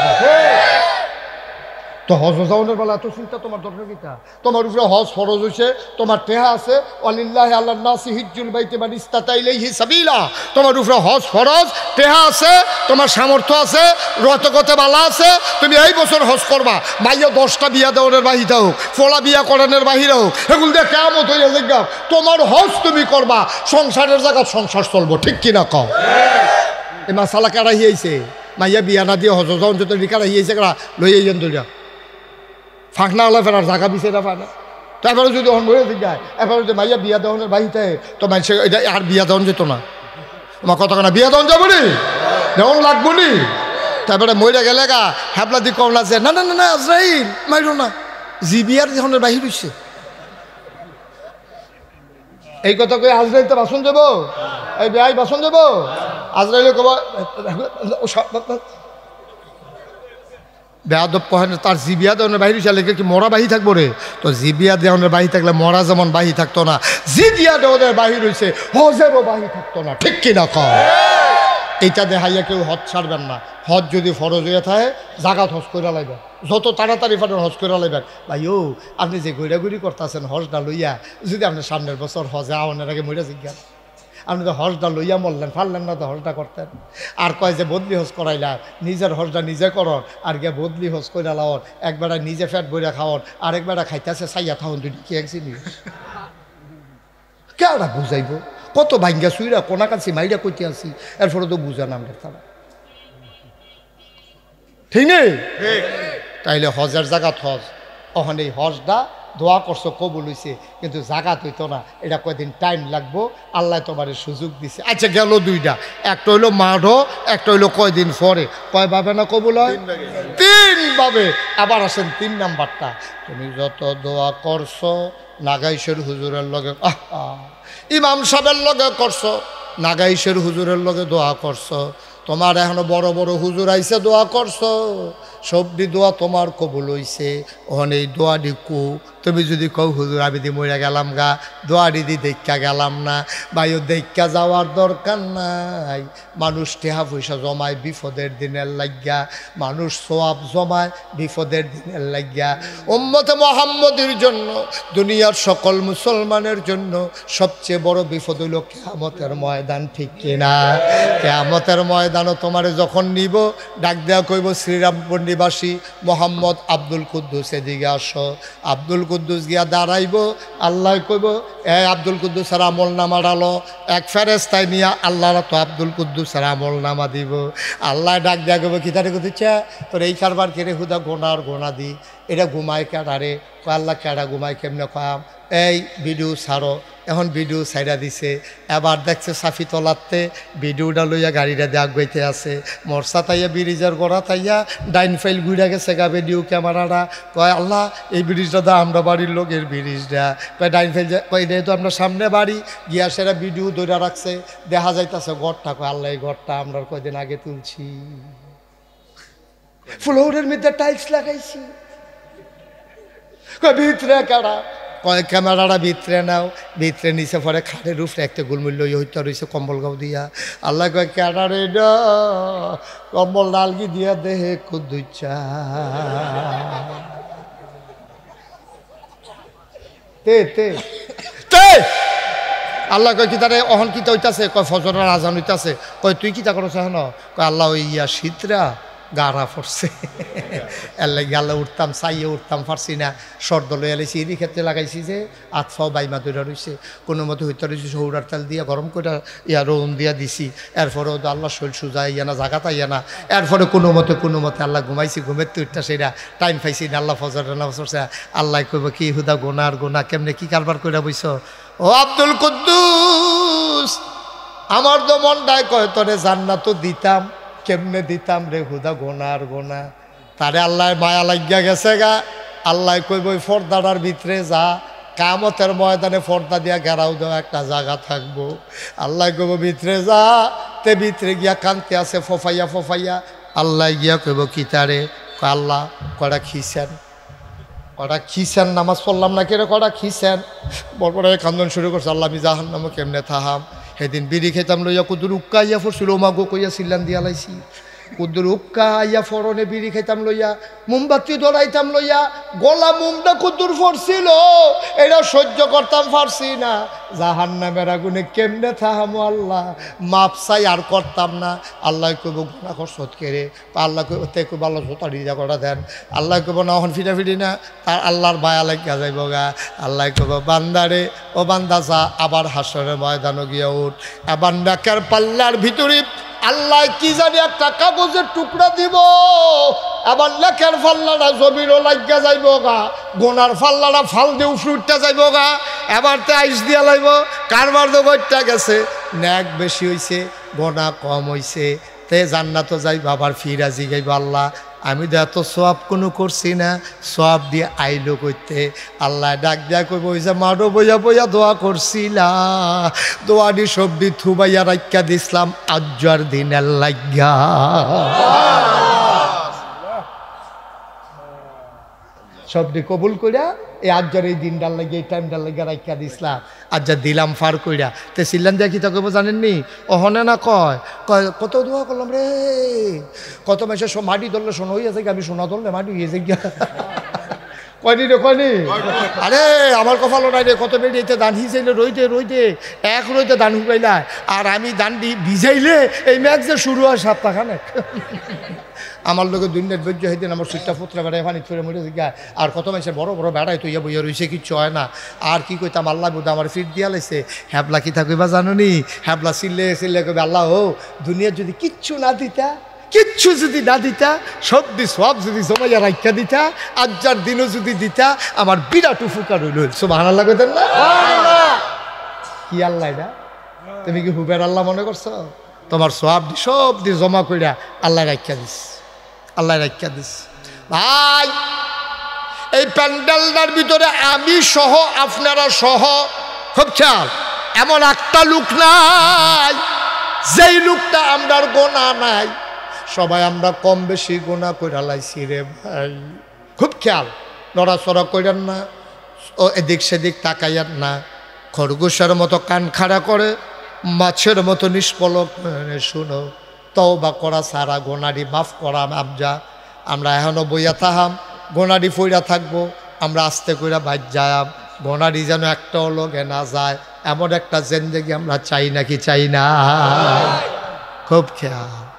তো হজ যাওয়ানোর বেলা এত চিন্তা তোমার দরকার কিটা? তোমার উপরে হজ ফরজ হয়েছে, তোমার টেহা আছে, ওয়ালিল্লাহি আলান নাসি হিজ্জুল বাইতি মান ইসতাতা ইলাইহি সাবিলা। তোমার উপরে হজ ফরজ, টেহা আছে, তোমার সামর্থ্য আছে, রতগতে বালা আছে, তুমি এই বছর হজ করবা। মাইয়া 10টা বিয়া দেওয়ানের বাহিরে হোক, ফলা বিয়া করানোর বাহিরে হোক, এগুলো দিয়ে কেমন হইয়া যাক, তোমার হজ তুমি করবা, সংসারের জায়গা সংসার চলবো, ঠিক কিনা কও? এই মাসালা কারা হিয়েছে, মাইয়া বিয়া না দিয়ে হজ যাওন যত কারা হিয়েছে, কারা লইয়া যান দরিয়া ফাঁকনা হলে ফেরার জায়গা বিছেরা পায় না। তারপরে যদি অন বলে যায়, এরপরে যদি মাইয়া বিয়া দেওয়ানের বাহিতে, তো মানুষের এটা আর বিয়া দেওয়ান যেত না। আমার কথা না, বিয়া দেওয়ান যাবো নি, দেওয়ান লাগবো নি। তারপরে মইরা গেলে গা হ্যাবলা দি কমলা যে না না না না আজরাইল মাইরো না, জি বিয়ার যখন বাহির হইছে। এই কথা কই আজরাইল তো বাসন দেবো, এই বিয়াই বাসন দেবো, আজরাইল কব বেয়াদব কহেন তার জিবিয়া দেওয়ানের বাহির চালে কি মরা বাহি থাকবো রে? তো জিবিয়া দেওয়ানের বাহি থাকলে মরা যেমন বাহি থাকতো না, জিবিয়া দেওয়ানের বাহির হয়েছে হজেরও বাহি থাকতো না, ঠিক কিনা কও? এইটা দেখাইয়া কেউ হজ ছাড়বেন না। হজ যদি ফরজ হয়ে থাকে জাগাত হজ করে লাইবেন, যত তাড়াতাড়ি পারেন হজ করে লাইবেন। ভাই ও আপনি যে ঘুরাঘুরি করতেছেন হজটা লইয়া, যদি আপনি সামনের বছর হজে আওয়ানের আগে মরে জিজ্ঞান, আপনি তো হজটা লইয়া মরলেন, পারলেন না তো হজটা করতেন। আর কয় যে বদলি হজ করাইলা, নিজের হজটা নিজে করন, আর গিয়ে বদলি হজ করে লাওন, একবেলা নিজে ফ্যাট বইরা খাওয়ান, আর একবেলা খাইতেছে চাইয়া থাউন, দুটি কি এক জিনিস? কেডা বুঝাইব? কত ভাঙ্গা সুইরা কোনা কাছি মাইরা কইতে আসি, এরপরে তো বুঝা নাম তারা, ঠিক নেই? তাইলে হজের জাগাত হজ, ওখানে এই হজটা দোয়া করছো কবুল হইছে, কিন্তু জাগাত হইতো না, এটা কয়দিন টাইম লাগবো, আল্লাহ তোমার সুযোগ দিছে। আচ্ছা গেল দুইটা, একটা হইলো মাঠও, একটা হইলো কয়দিন পরে, কয় ভাবে না কবুল হয়? 3 ভাবে। আবার আসেন 3 নাম্বারটা, তুমি যত দোয়া করছো নাগাইশের হুজুরের লগে, ইমাম সাহেবের লগে করছো, নাগাইশের হুজুরের লগে দোয়া করছো, তোমার এখনো বড় বড় হুজুর আইসে দোয়া করছো, সবটি দোয়া তোমার কবুল হইছে। ওখানে এই দোয়া ডিকু তুমি যদি কও হুজুর আমি দি মরে গেলাম গা, দোয়া দিদি দেখা গেলাম না, ভাইও দেখা যাওয়ার দরকার নাই। মানুষ টেহা পয়সা জমায় বিপদের দিনের লাগিয়া, মানুষ সোয়াব জমায় বিপদের দিনের লাগিয়া। উম্মতে মুহাম্মদের জন্য, দুনিয়ার সকল মুসলমানের জন্য সবচেয়ে বড় বিপদ হইল কিয়ামতের ময়দান, ঠিক কিনা? কিয়ামতের ময়দানও তোমারে যখন নিব, ডাক দেওয়া কইব শ্রীরামপুর নিবাসী মোহাম্মদ আব্দুল কুদ্দুস এদিকে আসো। আব্দুল কুদ্দুস গিয়া দাঁড়াইব, আল্লাহ কইব এ আব্দুল কুদ্দুসের আমল নামা ডালো, এক ফেরেস্তায় নিয়া আল্লাহরা তো আব্দুল কুদ্দুসের আমল নামা দিব। আল্লাহ ডাক দেওয়া কইব কি তারে কইছে তোর এই কারবার কেড়ে হুদা গোনার গোনা দি, এটা ঘুমায় কেডারে? আল্লাহ কেডা ঘুমায় কেমনে খাম? এই ভিডিও ছাড়ো। এখন ভিডিও ছাইড়া দিছে, এবার দেখছে সাফি তলাতে ভিডিওটা লইয়া গাড়িটা দিয়ে আগাইতে আছে, মরসা তাইয়া ব্রিজের গোড়া তাইয়া ডাইন ফাইল ঘুরে গেছে গা ভিডিও ক্যামেরাটা। কয় আল্লাহ এই ব্রিজটা দা আমরা বাড়ির লোকের ব্রিজটা, কয় ডাইন ফাইল কয় এটা তো আমরা সামনে বাড়ি গিয়া সেরা ভিডিও ধরে রাখছে, দেখা যাইতেছে ঘরটা। কয় আল্লাহ এই ঘরটা আমরা কয়দিন আগে তুলছি, ফ্লোরের মধ্যে টাইলস লাগাইছি। কয় ভিতরে কারা? কয় ক্যামেরাটা ভিতরে নাও, ভিতরে নিচে পরে খাটের উপরে একটা গোলমূল্য হইতে রয়েছে কম্বল গাও দিয়া। আল্লাহ কয় ক্যাডারে কম্বল ডালগি দিয়া দেহে কুদুচা তে তে তে আল্লাহ কয় কি তারে অহন কিতা হইতাছে? কয় ফজরের আজান হইতাছে। কয় তুই কিতা করছ? হেন কয় আল্লাহ ওই ইয়া শীতরা গাড়া পড়ছে, এর লাগে আল্লাহ উঠতাম চাইয়ে উঠতাম পারছি না, সর্দ লইয়া লাইছি, এরই ক্ষেত্রে লাগাইছি যে আতফাও বাইমা দইরা রয়েছে, কোনো মতো হইতে রয়েছে সৌরার তেল দিয়া গরম করে ইয়া রোন দিয়া দিছি। এরপরেও তো আল্লাহ শরীর সুজা ইয়া না, জাগাত আইয়া না। এরপরে কোনো মতে আল্লাহ ঘুমাইছি, ঘুমের তো উঠটা সেটা টাইম পাইছি না। আল্লাহ ফজরের নামাজ পড়ছে, আল্লাহ কইব কি হুদা গোনার গোনা কেমনে কি কারবার করে বইছ? ও আব্দুল কুদ্দুস, আমার তো মনটায় কয় তোরে জান্নাত দিতাম, কেমনে দিতাম রে হুদা গোনার গোনা। তারে আল্লাহ মায়া লাগিয়া গেছে গা। আল্লাহ কইব ওই পর্দাটার ভিতরে যা, কিয়ামতের ময়দানে পর্দা দিয়া ঘেরাও দেওয়া একটা জায়গা থাকবো। আল্লাহ কইব ভিতরে যা, তে ভিতরে গিয়া কানতে আছে ফফাইয়া ফফাইয়া। আল্লাহ গিয়া কইব কি তারে? আল্লাহ কটা খিসেন, কটা খিসেন, নামাজ পড়লাম না কেরে, কটা খিসেন। বরপরে কান্দন শুরু করছে, আল্লাহ আমি জাহান্নামে কেমনে থাহাম? সেদিন বিড়ি খেতাম লইয়া কুদুর উক্কাইয়া পড়ছিল, মা গো কইয়া সিল্লান দিয়া লাইছি। কুদ্দুর উক্কা আইয়া ফরনে বিড়ি খাইতাম লইয়া মোমবাতি ধরাইতাম লইয়া গলা মুমটা কুদ্দুর ফরছিল এটা সহ্য করতাম পারছি না জাহান্নামের আগুনে কেমনে থাহামো আল্লাহ মাপ চাই আর করতাম না আল্লাহ কইব গুণা করছত কেড়ে আল্লাহ কইব তে কইব আল্লাহ জোতা রিজা করা দেন আল্লাহ কইব না এখন ফিটাফিটি না তার আল্লাহর বায়া লাগিয়া যাইব গা আল্লাহ কইব বান্দারে ও বান্দা যা আবার হাসরের ময়দানে গিয়া উঠ এবার নাকের পাল্লার ভিতরে আল্লাহ কি জানি একটা কাগজের টুকরা দিব আবার লেখার ফাল্লাটা জমিরও লাগিয়া যাইব গা গোনার ফাল্লাটা ফাল দিয়ে উফরুটটা যাইব গা এবার তে আইস দিয়া লাইব কারবার তো গইটা গেছে ন্যাক বেশি হইছে গোনা কম হইছে তে জান্নাত যাইব আবার ফিরা জিগাইব আল্লাহ আমি তো এত সওয়াব কোনো করছি না সওয়াব দিয়ে আইলো কইতে আল্লাহ ডাক দিয়া কইব ওই যে মারো বইয়া বইয়া দোয়া করছিলা দোয়াটি সবদি থুবাইয়া রাইকা দিছিলাম আজ্জার দিনের লাগিয়া সবদি কবুল কইরা এই আজ্জার এই দিনটার লাগে এই টাইমটার লাগে রাইকা দিছিলাম আজ্জা দিলাম ফার কইরা তে সিল্লান দিয়া কি তা কইব জানেননি অহনে না কয় কয় কত দোয়া করলাম রে কত মাসে সব মাটি ধরলে শোনা হইয়াছে কি আমি সোনা ধরলে মাটি হইয়াছে গিয়া কয়নি রে কয়নি আরে আমার কপালও নাই রে কত বেরিয়েছে দান হিসাইলে রইতে রইতে এক রইতে দান হুকাইলা আর আমি দান ভিজাইলে এই ম্যাচ যে শুরু হয় সপ্তাহখানে আমার লোকের দুনিয়ার বৈজ্য হইতেন আমার সুইটটা ফুতরা বেড়ায় পানি ছড়ে মরে যায় আর কত মাসে বড় বড় বেড়ায় তো ইয়া বইয়া রয়েছে কিচ্ছু হয় না আর কি কইতাম আল্লাহ বুধ আমার ফিট দিয়া লাইছে হ্যাবলা কি থাকইবা জানো নি হ্যাবলা চিল্লে চিল্লে কবে আল্লাহ ও দুনিয়ার যদি কিচ্ছু না দিতা কিচ্ছু যদি না দিতা সবদি সব যদি জমাইয়া রাখা দিতা আজ্জার দিনও যদি দিতা আমার বিরাট উপকার হইল সুবহানাল্লাহ কইতেন না কি আল্লাহ এটা তুমি কি হুবের আল্লাহ মনে করছো তোমার সব সব দিয়ে জমা কইরা আল্লাহ রাখা দিস আল্লাহ রাখা দিস ভাই এই প্যান্ডেলটার ভিতরে আমি সহ আপনারা সহ খুব খেয়াল এমন একটা লোক নাই যেই লোকটা আমরার গোনা নাই সবাই আমরা কম বেশি গোনা কইরা লাইছি রে ভাই খুব খেয়াল নড়াচড়া কইরেন না ও এদিক সেদিক তাকাইয়ার না খরগোশের মতো কান খাড়া করে মাছের মতো নিষ্পলক শুনো তওবা করা সারা গোনারি মাফ করা আমজা আমরা এখনো বইয়া থাহাম গোনারি ফইরা থাকবো আমরা আস্তে কইরা বাইর যায়াম গোনারি যেন একটাও লগে না যায় এমন একটা জিন্দেগি আমরা চাই নাকি চাই না খুব খেয়াল